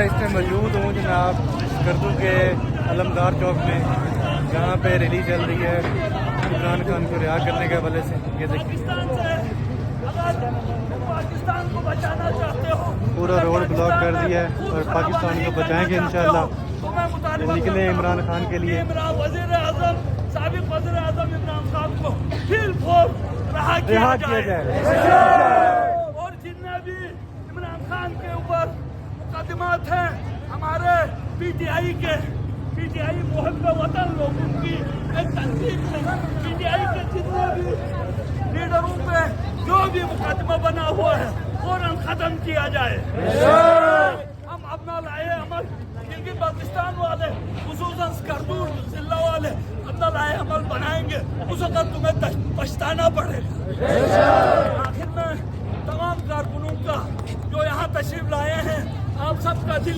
اس میں موجود ہوں جناب اسکردو کے علمدار چوک میں، جہاں پہ ریلی چل رہی ہے عمران خان کو رہا کرنے کے حوالے سے۔ یہ دیکھیں پاکستان کو بچانا چاہتے ہو، پورا روڈ بلاک کر دیا ہے اور پاکستان کو بچائیں گے انشاءاللہ۔ نکلے عمران خان کے لیے۔ وزیر اعظم سابق وزیر اعظم عمران خان کو فیل فور رہا کیا جائے، اور جتنے بھی عمران خان کے اوپر مقدمات ہیں ہمارے پی ٹی آئی محب وطن لوگوں کی ایک تنظیم ہے، پی ٹی آئی کے جتنے بھی لیڈروں پہ جو بھی مقدمہ بنا ہوا ہے فوراً ختم کیا جائے۔ ہم اپنا لائے عمل گلگت بلتستان والے، خصوصاً اسکردو ضلع والے اپنا لائے عمل بنائیں گے، اس وقت تمہیں پچھتانا پڑے گا۔ آخر میں تمام کارکنوں کا جو یہاں تشریف لائے ہیں، آپ سب کا دل